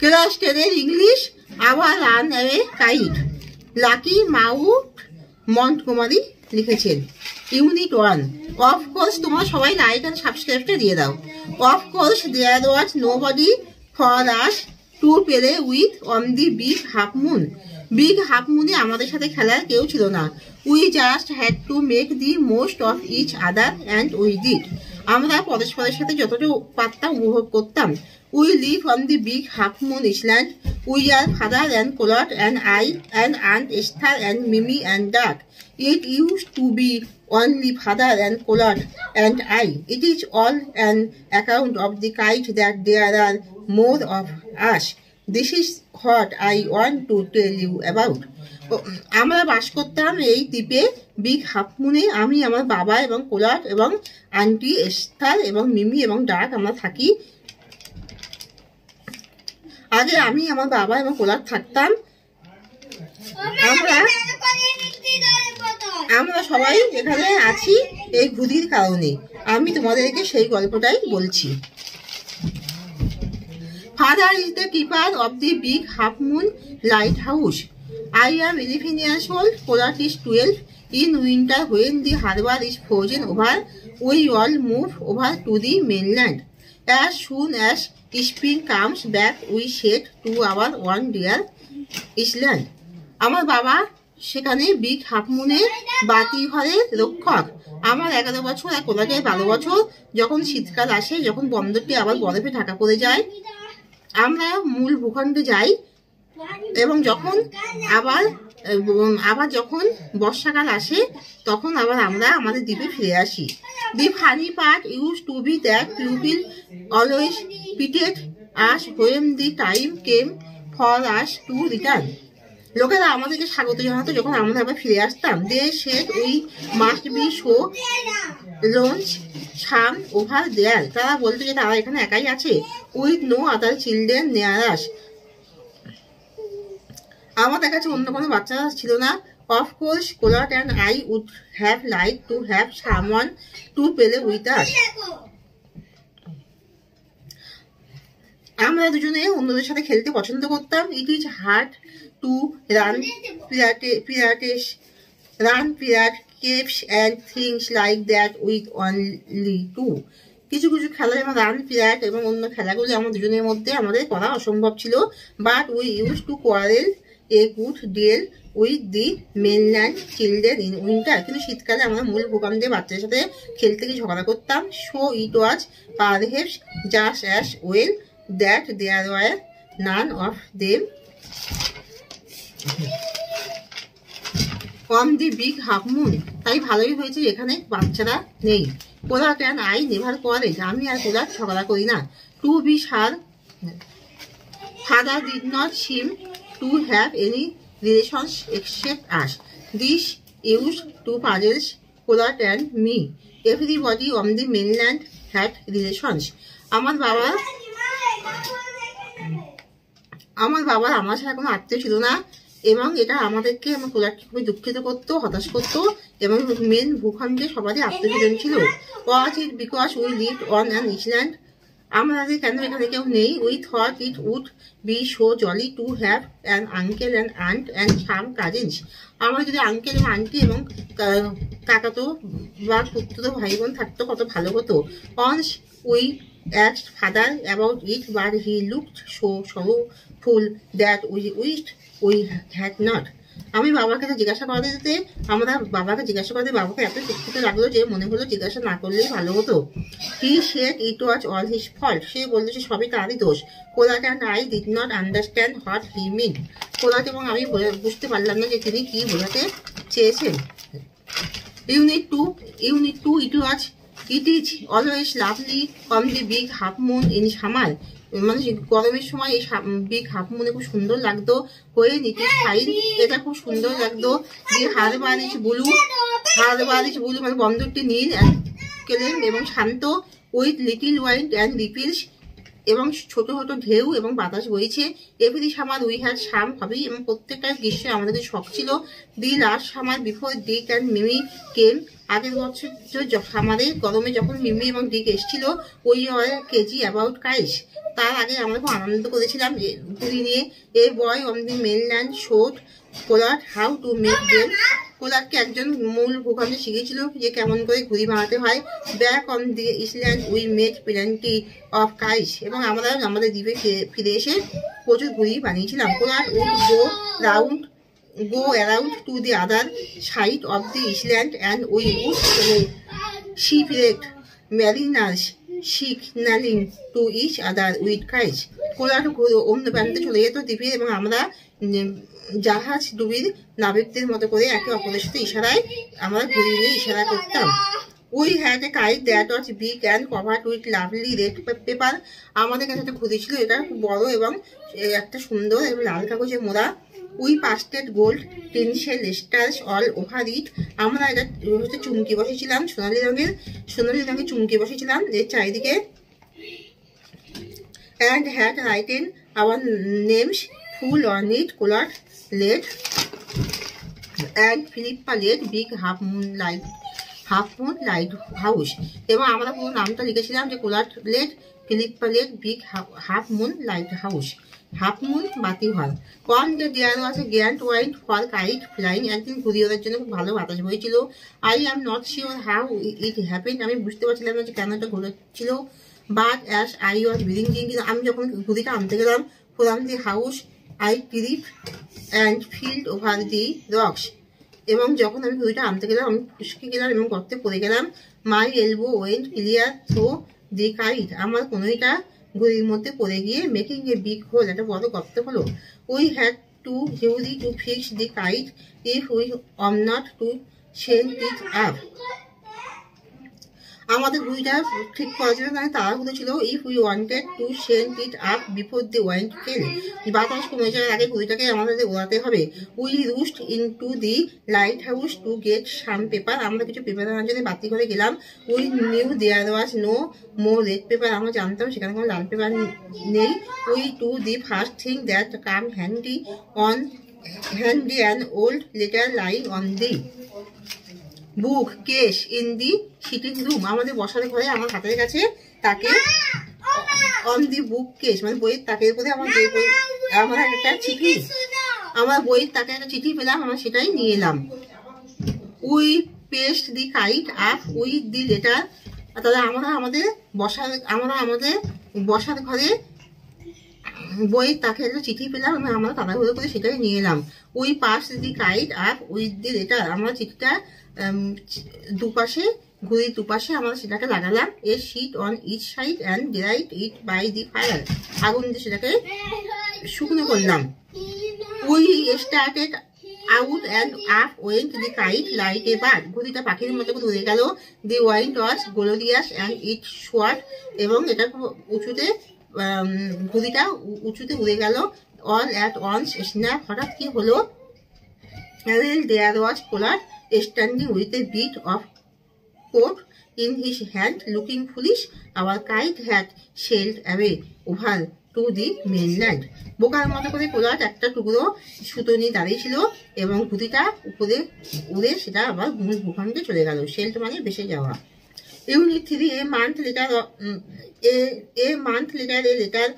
Class 10 এর English our run away kite, Lucy Maud Montgomery লিখেছেন। Unit 1। Of course তোমরা সবাই লাইক অ্যান্ড সাবস্ক্রাইবটা দিয়ে দাও। Of course there was nobody for us to play with on the big half moon. Big half মুনে আমাদের সাথে খেলার কেউ ছিল না। We just had to make the most of each other and we did. আমরা পরস্পরের সাথে যতটা পারতাম উপভোগ করতাম। We live on the big half moon island. We are father and Colt and I and aunt Esther and Mimi and Duck. It used to be only father and Colot and I. It is all an account of the kite that there are more of us. This is what I want to tell you about. আমরা বাস করতাম এই দ্বীপে big half মুনে। আমি, আমার বাবা এবং কোলট এবং aunty Esther এবং মিমি এবং ডাক আমরা থাকি। আগে আমি, আমার বাবা এবং কোলট থাকতাম। আমরা সবাই এখানে আছি এই ঘুড়ির কারণে। আমি তোমাদেরকে সেই গল্পটাই বলছি। Father is the keeper of the big half moon light house. I am 11 years old. Colot is 12. In winter, when the harbor is frozen over, we all move over to the mainland. As soon as spring comes back, we set to our one dear island. আমার বাবা সেখানে big half মুনে বাতি ঘরের রক্ষক। আমার 11 বছর আর কোলটের 12 বছর। যখন শীতকাল আসে, যখন বন্দরটি আবার বরফে ঢাকা পড়ে যায়, আমরা মূল ভূখণ্ডে যাই এবং যখন আবার যখন বর্ষাকাল আসে তখন আবার আমরা আমাদের দ্বীপে ফিরে আসি। The funny part use to be that people always pitied us when the time came for us to return. লোকেরা আমাদেরকে স্বাগত জানাতো যখন আমরা আবার ফিরে আসতাম। They said we must be so lonesome over there. তারা বলতো যে তারা এখানে একাই আছে। উইথ নো আদার চিলড্রেন নেয়ার আস। আমাদের কাছে অন্য কোনো বাচ্চা ছিল না। Of course Colat and I would have like to have someone to play with us. আমরা দুজনে অন্যদের সাথে খেলতে পছন্দ করতাম। It is hard to run pirate capes and things like that with only two. কিছু কিছু খেলা যেমন রান পিরাট এবং অন্য খেলাগুলি আমার দুজনের মধ্যে আমাদের করা অসম্ভব ছিল। But we use to quarrel a good deal with the mainland children in winter. কিন্তু শীতকালে আমরা মূল ভূখণ্ডে বাচ্চাদের সাথে খেলতে গিয়ে ঝগড়া করতাম। So it was perhaps just as well that there were none of them on the big half Moon. তাই ভালোই হয়েছে এখানে বাচ্চারা নেই। Colt and I never quarrel. আমি আর কোলট ঝগড়া করি না। To be sure father did not seem to have any relations except us. This used to puzzle Colot and me. Everybody on the mainland had relations. আমার বাবার আমার সাথে কোনো আত্মীয় ছিল না এবং এটা আমাদেরকে, আমার কোলটকে খুবই দুঃখিত করতো, হতাশ করতো এবং মেন ভূখণ্ডে সবারই আত্মীয় ছিল। Was it because we lived on an island? আমরা কেন এখানে কেউ নেই? We thought it would be so jolly to have an uncle and aunt and some cousins. আমার যদি আঙ্কেল এবং আন্টি এবং কাকাতো বা পুত্র ভাই বোন থাকতো কত ভালো হতো। Once we asked father about it, but he looked so sorrowful that we wished we had not. আমি বাবাকে জিজ্ঞাসা করাতে বাবাকে এত দুঃখিত লাগলো যে মনে হলো জিজ্ঞাসা না করলেই ভালো হতো। He said it was all his fault. সে বললো যে সবই তারই দোষ। Colat and I did not understand what he mean. Colat এবং আমি বুঝতে পারলাম না যে তিনি কি বোঝাতে চেয়েছেন। Unit to it is always lovely on the big half Moon in summer. মানে গরমের সময় এই বিগ হাফ মুনে খুব সুন্দর লাগতো। হয়ে নিটি ফাইন, এটা খুব সুন্দর লাগতো। যে হারবার ইজ ব্লু মানে বন্দরটি নীল এবং শান্ত। With little wind and ripples এবং ছোট ছোট ঢেউ এবং বাতাস বইছে। Every summer we had some hobby এবং প্রত্যেকটা গ্রীষ্মে আমাদের শখ ছিল। The last summer before Dick and Mimi came আগের বছর আমাদের গরমে যখন মিমি এবং ডিক এসেছিল ওই কেজি অ্যাবাউট কাইস, তার আগে আমরা খুব আনন্দ করেছিলাম ঘুরি নিয়ে। A boy on the mainland showed Colat how to make them. কোলাটকে একজন মূল ভূখণ্ডে শিখেছিল যে কেমন করে ঘুড়ি বানাতে হয়। Back on the island we made plenty of kites, এবং আমরা আমাদের দ্বীপে ফিরে এসে প্রচুর ঘুড়ি বানিয়েছিলাম। Colat would go around to the other side of the island and we would shipwrecked mariners signaling to each other with kites. কোলাট অন্য প্রান্তে চলে যেত দ্বীপের, এবং আমরা জাহাজ ডুবির নাবিকদের মতো করে একে অপরের সাথে ইশারায় আমরা ঘুড়ি নিয়ে ইশারা করতাম। We had a kite that was big and covered with lovely red paper. আমাদের কাছে একটা ঘুড়ি ছিল, এটা খুব বড় এবং একটা সুন্দর এবং লাল কাগজে মোড়া। We pasted gold tinsel stars all over it. আমরা এটা হচ্ছে চুমকি বসেছিলাম, সোনালি রঙের চুমকি বসেছিলাম এর চারিদিকে। And had written our names full on it. Kolat led and Philippa led big half moon light house. এবং আমরা পুরো নামটা লিখেছিলাম যে Colat Lead, Philippa Lead, big half moon lighthouse, half moon বাতি ঘর। One day there was a grand wind for kite flying. একদিন ঘুরিয়ে ওঠার জন্য খুব ভালো বাতাস বইছিল। I am not sure how it happened, আমি বুঝতে পারছিলাম না যে কেন এটা ঘুরেছিল। But as I was breathing, কিন্তু আমি যখন ঘুড়িটা আনতে গেলাম from the house I trip and fell over the rocks, এবং যখন আমি ঘুড়িটা আনতে গেলাম আমি ফুসকে গেলাম এবং গর্তে পড়ে গেলাম। My elbow went clear through the kite, আমার কোনোইটা ঘুড়ির মধ্যে পড়ে গিয়ে মেকিং এ বিগ হোল, একটা বড় গর্ত হলো। We had to hurry to fix the kite if we am not to send it up. আমাদের ঘুড়িটা ঠিক করার জন্য তাড়াহুড়ো ছিল। If we wanted to send it up before the wind fell, বাতাস কমে যাওয়ার আগে ঘুড়িটাকে আমাদের ওড়াতে হবে। We rushed in to the lighthouse to get some paper, আমরা কিছু পেপার আনার জন্য বাতি করে গেলাম। We knew there was no more red paper, আমরা জানতাম সেখানে কোনো লাল পেপার নেই। We to the first thing that came handy an old letter lying on the book case in the sitting room, আমাদের বসার ঘরে আমার হাতের কাছে তাকে অন দি বুক কেস মানে বইয়ের তাকের উপরে আমার একটা চিঠি, আমার বইয়ের তাকে একটা চিঠি পেলাম, আমরা সেটাই নিয়ে এলাম। We paste the kite up with the letter, তাহলে আমরা আমাদের বসার ঘরে বইয়ের তাকে একটা চিঠি পেলাম, আমরা তাড়াহুড়ো করে সেটাই নিয়ে এলাম। We pasted the kite up with the letter, আমরা চিঠিটা দুপাশে ঘুড়ির দুপাশে আমরা সেটাকে লাগালাম। A sheet on each side and dried it by the fire, আগুন দিয়ে সেটাকে শুকনো করলাম। We started out and up went the kite like a bird, ঘুড়িটা পাখির মতো করে উড়ে গেল। The wind was glorious and it soared, এবং এটা উঁচুতে ঘুড়িটা উঁচুতে উড়ে গেল। অল অ্যাট ওয়ান্স স্ন্যাপ, হঠাৎ কি হলো। দেয়ার ওয়াজ কোলাট standing with a bit of coat in his hand looking foolish. Our kite had sailed away over to the mainland. বোকার মতো করে কোলাট একটা টুকরো সুতো নিয়ে দাঁড়িয়েছিল এবং ঘুড়িটা উপরে উড়ে সেটা আবার মূল ভূখণ্ডে চলে গেল। সেল্ট মানে ভেসে যাওয়া। Unit 3, a month later a letter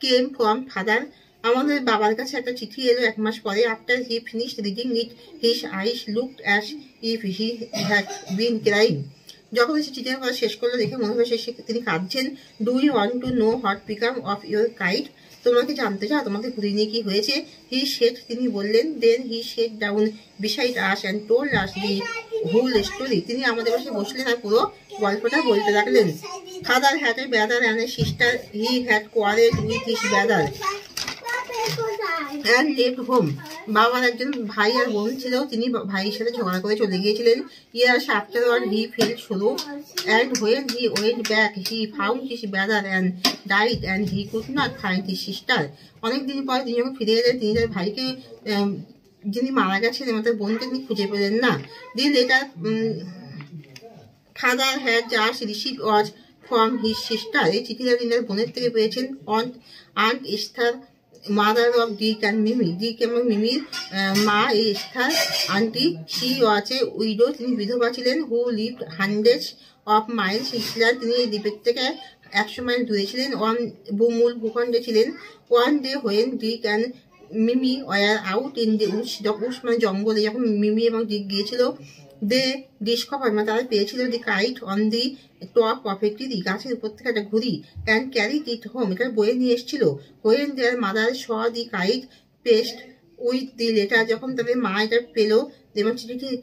came from father. আমাদের বাবার কাছে একটা চিঠি এলো 1 মাস পরে। After he finished reading it his eyes looked as if he had been crying. যখন সে চিঠিটা পড়া শেষ করলো দেখে মনে হয়েছে তিনি কাঁদছেন। Do you want to know what became of your kite, তোমাকে জানতে চাও তোমাদের ঘুড়ি নিয়ে কি হয়েছে। হি সেড, তিনি বললেন। Then he sat down beside us and told us the whole story, তিনি আমাদের পাশে বসলেন আর পুরো গল্পটা বলতে লাগলেন। Father had a brother and a sister, he had quarrelled with his brother and left home. বাবার একজন ভাই আর বোন ছিল, তিনি ভাইয়ের সাথে ঝগড়া করে চলে গিয়েছিলেন। Years afterward he felt sorrow and when he went back he found his brother and died and he could not find his sister. অনেকদিন পর তিনি যখন ফিরে এলেন তিনি তার ভাইকে যিনি মারা গেছেন এবং তার বোনকে তিনি খুঁজে পেলেন না। The letter father had just received was from his sister. এই চিঠিটা তিনি তার বোনের থেকে পেয়েছেন। Aunt Esther mother of Dick and Mimi. Dick এবং মিমির মা এই Esther aunty. She was a widow, তিনি বিধবা ছিলেন। Who lived hundreds of miles inside, তিনি এই দ্বীপের থেকে 100 মাইল দূরে ছিলেন। মূল ভূখণ্ডে ছিলেন। One day when Dick and Mimi were out in the woods, woods মানে জঙ্গলে যখন মিমি এবং ডিক গিয়েছিল, দে ডিসকভার মানে তারা পেয়েছিল দি kite on the top of a tree, গাছের উপর থেকে একটা ঘুড়ি, অ্যান্ড ক্যারিড ইট হোম, এটা বয়ে নিয়ে এসেছিল। When their mother saw the kite paste with the letter, যখন তাদের মা এটা পেলো এবং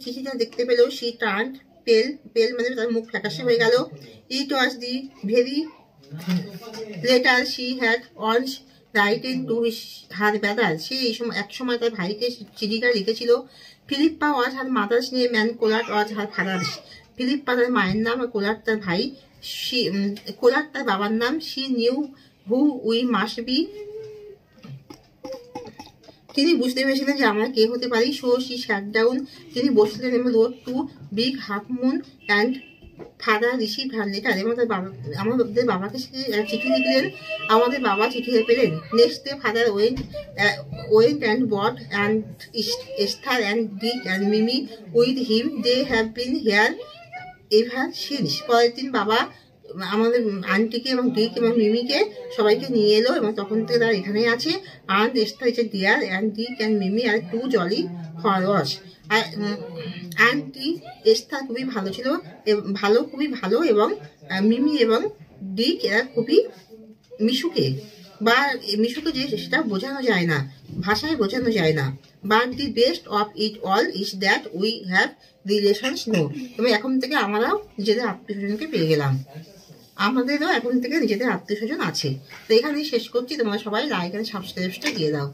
চিঠিটা দেখতে পেলো, সি টার্ন পেল, পেল মানে তার মুখ ফ্যাকাশে হয়ে গেল। It was the very letter she had once written to her brother, সে এই সময় এক সময় তার ভাইকে চিঠিটা লিখেছিল। Philippa was her mother's name and Colat was her father's, Philippa তার মায়ের নাম আর কোলাট তার ভাই, কোলাট তার বাবার নাম। She new who we must B, তিনি বুঝতে পেরেছিলেন যে আমরা কে হতে পারি। সো শি স্যাট ডাউন, তিনি বসলেন এবং wrote to Big half Moon and father receive her letter, এবং আমাদের বাবাকে চিঠি লিখলেন, আমাদের বাবা চিঠি পেলেন। Next day father went and bought and Esther and Dick and Mimi with him, they have been here ever since, পরের দিন বাবা আমাদের আন্টিকে এবং ডিক এবং মিমিকে সবাইকে নিয়ে এলো এবং তখন থেকে তারা এখানেই আছে। And Esther is a dear and Dick and Mimi are too jolly for wash. Auntie Esther খুবই ভালো ছিল, খুবই ভালো, এবং মিমি এবং ডিক এরা খুবই মিশুকে, বা মিশুকে যে সেটা বোঝানো যায় না, ভাষায় বোঝানো যায় না। But the best of it all is that we have relations no, এবং এখন থেকে আমরাও নিজেদের আত্মীয় স্বজনকে পেয়ে গেলাম, আমাদেরও এখন থেকে নিজেদের আত্মীয় স্বজন আছে। তো এখানেই শেষ করছি, তোমরা সবাই লাইক আর সাবস্ক্রাইবটা দিয়ে দাও।